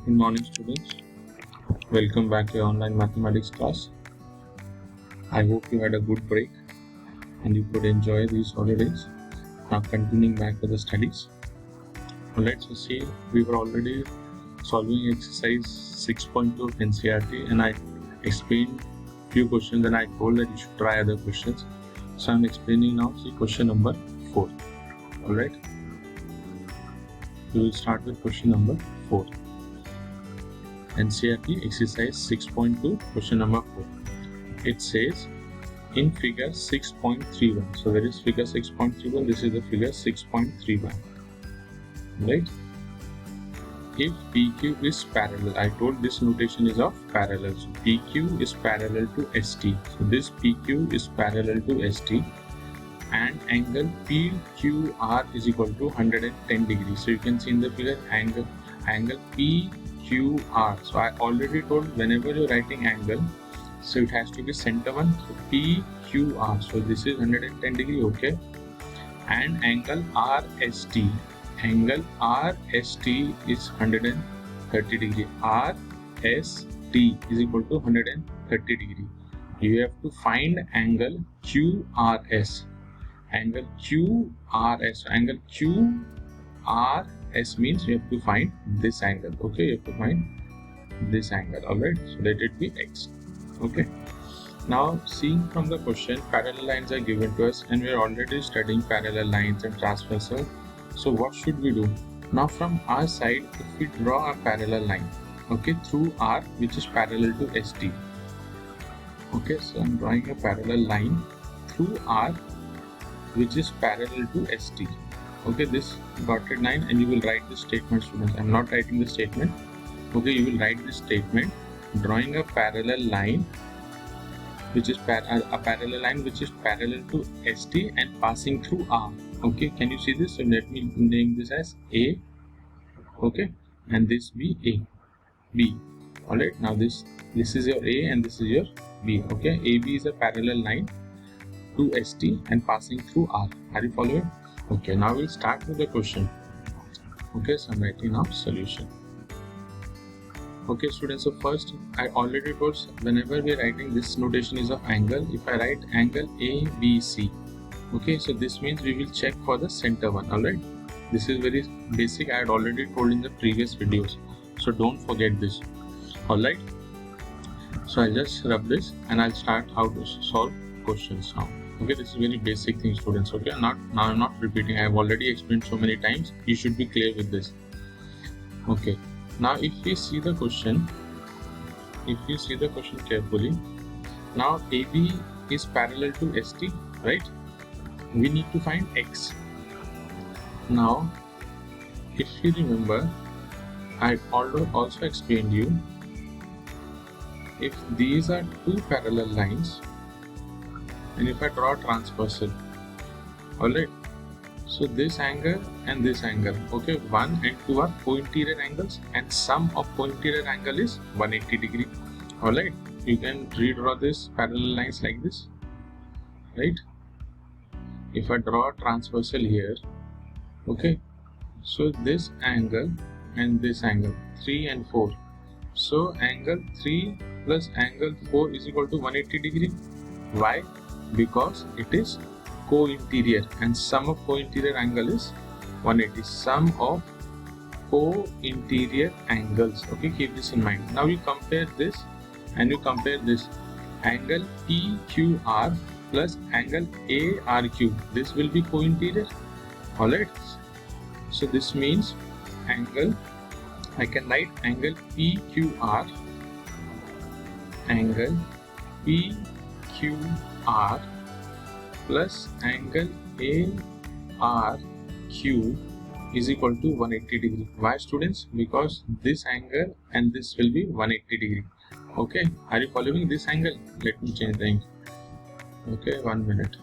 Good morning, students. Welcome back to your online mathematics class. I hope you had a good break and you could enjoy these holidays. Now continuing back to the studies. Let's see, we were already solving exercise 6.2 of NCERT and I explained few questions and I told that you should try other questions. So I'm explaining now, see question number 4. Alright. We will start with question number 4. NCERT exercise 6.2 question number 4. It says in figure 6.31. So where is figure 6.31? This is the figure 6.31. Right? If PQ is parallel, I told this notation is of parallel. So PQ is parallel to ST. So this PQ is parallel to ST and angle PQR is equal to 110 degrees. So you can see in the figure angle PQR. So I already told whenever you're writing angle, so it has to be center one. So PQR. So this is 110 degree, okay. And angle RST. Angle RST is 130 degree. RST is equal to 130 degree. You have to find angle QRS. Angle QRS. Angle QRS means you have to find this angle. Okay, you have to find this angle. Alright, so let it be X. Okay. Now, seeing from the question, parallel lines are given to us, and we are already studying parallel lines and transversal. So, what should we do? Now, from our side, if we draw a parallel line, okay, through R, which is parallel to ST. Okay, so I'm drawing a parallel line through R, which is parallel to ST. Okay, this dotted line, and you will write this statement, students. I'm not writing the statement. Okay, you will write this statement, drawing a parallel line, which is a parallel line which is parallel to ST and passing through R. Okay, can you see this? So let me name this as A. Okay, and this be A, B. Alright, now this is your A and this is your B. Okay, AB is a parallel line to ST and passing through R. Are you following? Okay, now we'll start with the question. Okay, so I'm writing now solution. Okay, students, so first I already told whenever we are writing this notation is of angle. If I write angle ABC, okay, so this means we will check for the center one. Alright, this is very basic. I had already told in the previous videos, so don't forget this. Alright, so I'll just rub this and I'll start how to solve questions now. Okay, this is very basic thing, students. Okay, now I'm not repeating. I have already explained so many times. You should be clear with this. Okay, now if we see the question, carefully, now AB is parallel to ST, right? We need to find X. Now, if you remember, I also explained you, if these are two parallel lines, and if I draw a transversal, alright, so this angle and this angle, okay, 1 and 2 are co-interior angles and sum of co-interior angle is 180 degree. Alright, you can redraw this parallel lines like this, right? If I draw a transversal here, okay, so this angle and this angle 3 and 4, so angle 3 plus angle 4 is equal to 180 degree. Why? Because it is co-interior and sum of co-interior angle is 180. Sum of co-interior angles. Okay, keep this in mind. Now you compare this and you compare this. Angle PQR plus angle ARQ. This will be co-interior. Alright. So this means angle, I can write angle PQR, angle PQR plus angle ARQ is equal to 180 degree. Why, students? Because this angle and this will be 180 degree. Okay, are you following this angle? Let me change the angle. Okay, 1 minute.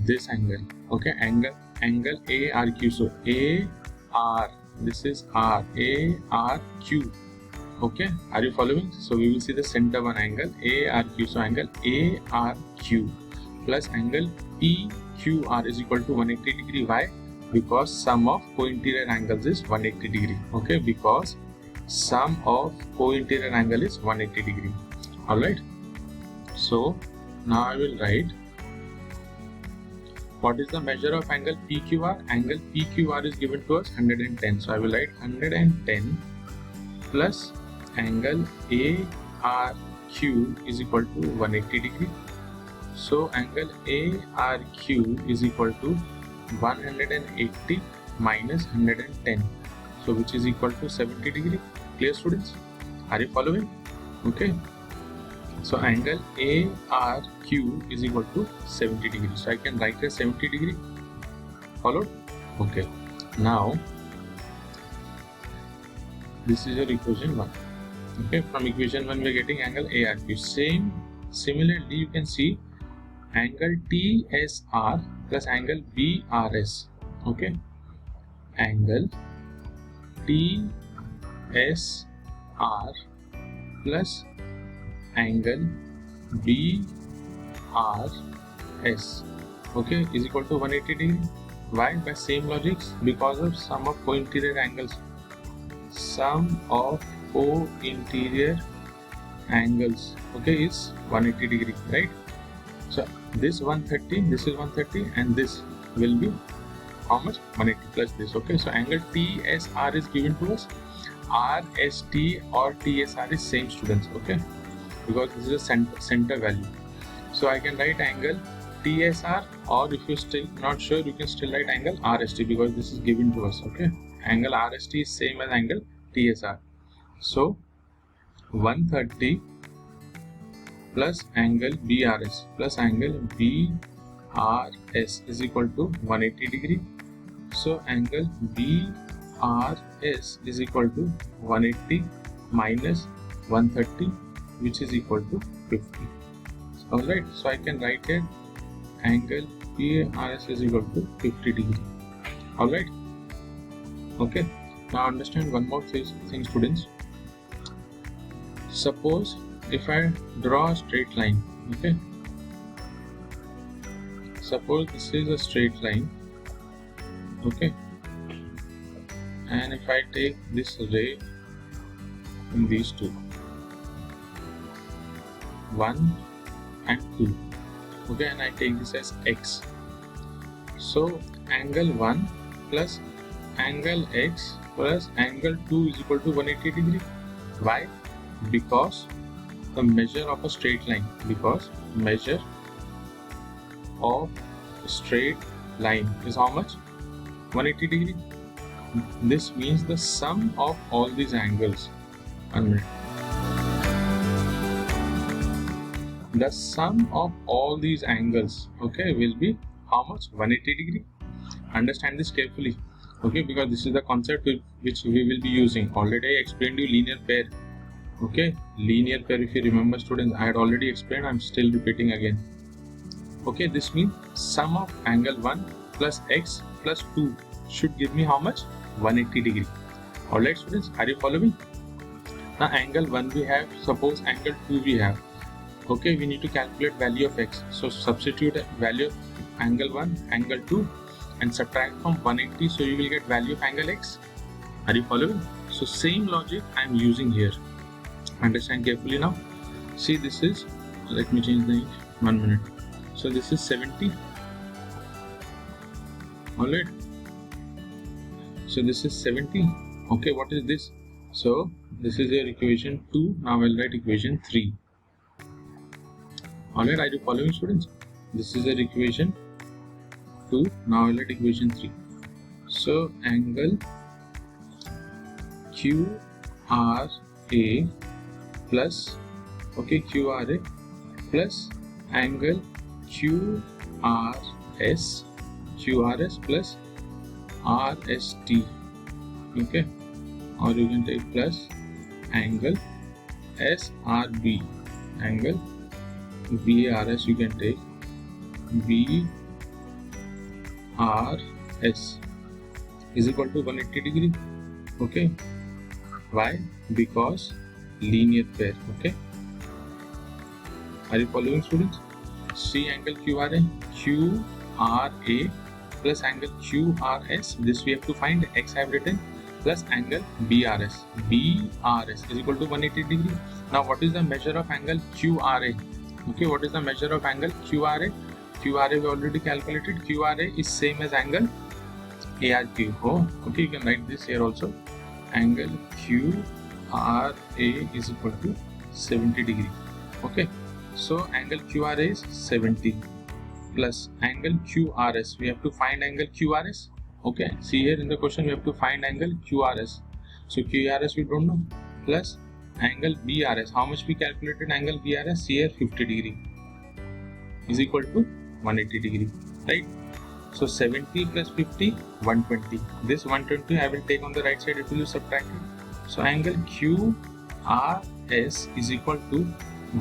This angle, okay, angle ARQ. So AR, this is R, ARQ. Okay, are you following? So we will see the center one angle ARQ. So angle ARQ plus angle PQR is equal to 180 degree. Why? because sum of co-interior angles is 180 degree. Okay, because sum of co-interior angle is 180 degree. Alright, so now I will write what is the measure of angle PQR. Angle PQR is given to us 110. So I will write 110 plus angle ARQ is equal to 180 degree. So angle ARQ is equal to 180 minus 110. So which is equal to 70 degree. Clear, students? Are you following? Okay. So angle ARQ is equal to 70 degree. So I can write as 70 degree. Followed? Okay. Now this is your equation 1. Okay. From equation 1 we are getting angle ARQ. Similarly you can see angle TSR plus angle BRS. Okay. Angle TSR plus angle BRS, okay, is equal to 180 degree. Why? By same logics, because of sum of co-interior angles. Sum of co-interior angles, okay, is 180 degree, right? So this 130, this is 130, and this will be how much? 180 plus this. Okay, so angle TSR is given to us. RST or TSR is same, students. Okay, because this is a center value. So I can write angle TSR, or if you're still not sure, you can still write angle RST because this is given to us. Okay, angle RST is same as angle TSR. So 130 plus angle BRS plus angle BRS is equal to 180 degree. So angle BRS is equal to 180 minus 130, which is equal to 50. Alright, so I can write it angle BRS is equal to 50 degree. Alright, okay. Now understand one more thing, students. Suppose if I draw a straight line, okay. Suppose this is a straight line, okay. And if I take this ray in these two, 1 and 2, okay, and I take this as x. So angle 1 plus angle x plus angle 2 is equal to 180 degree. Why? Because the measure of a straight line, because measure of a straight line is how much? 180 degree. This means the sum of all these angles, the sum of all these angles, okay, will be how much? 180 degree. Understand this carefully, okay, because this is the concept which we will be using. Already I explained you linear pair, okay. Linear pair, if you remember, students, I had already explained, I'm still repeating again. Okay, this means sum of angle 1 plus x plus 2 should give me how much? 180 degree. Alright, students, are you following? Now angle 1 we have, suppose angle 2 we have. Okay, we need to calculate value of x. So substitute value of angle 1, angle 2 and subtract from 180, so you will get value of angle x. Are you following? So same logic I am using here. Understand carefully now. See, this is, let me change the inch, 1 minute. So this is 70. Alright. So this is 70. Okay, what is this? So this is your equation 2. Now I'll write equation 3. Alright, are you following, students? This is your equation 2. Now I'll write equation 3. So angle QRA plus, okay, QRA plus angle QRS plus RST, okay, or you can take plus angle SRB, angle BRS, you can take BRS is equal to 180 degree, okay. Why? Because linear pair, okay. Are you following, students? See angle QRA plus angle QRS. This we have to find. X I have written plus angle BRS. BRS is equal to 180 degree. Now what is the measure of angle QRA? Okay, what is the measure of angle QRA? QRA we already calculated. QRA is same as angle ARQ. Oh, okay, you can write this here also. Angle QRA is equal to 70 degree. Okay, so angle QRA is 70 plus angle QRS. We have to find angle QRS. Okay, see here in the question we have to find angle QRS. So QRS we don't know, plus angle BRS. How much we calculated angle BRS? See here 50 degree is equal to 180 degree, right? So 70 plus 50, 120. This 120 I will take on the right side, it will be subtracted. So angle QRS is equal to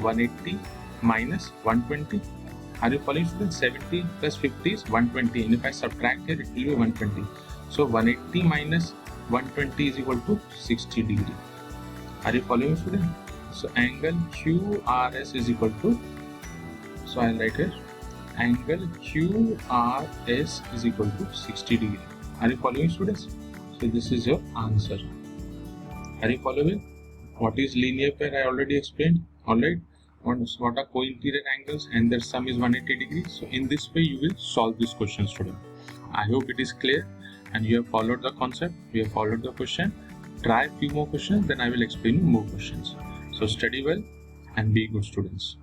180 minus 120. Are you following, students? 70 plus 50 is 120, and if I subtract here, it will be 120. So 180 minus 120 is equal to 60 degree. Are you following, students? So angle QRS is equal to, so I'll write here, angle QRS is equal to 60 degree. Are you following, students? So this is your answer. Are you following? What is linear pair? I already explained. Alright. What are co-interior angles, and their sum is 180 degrees. So in this way you will solve this question, student. I hope it is clear and you have followed the concept, you have followed the question. Try a few more questions, then I will explain you more questions. So study well and be good students.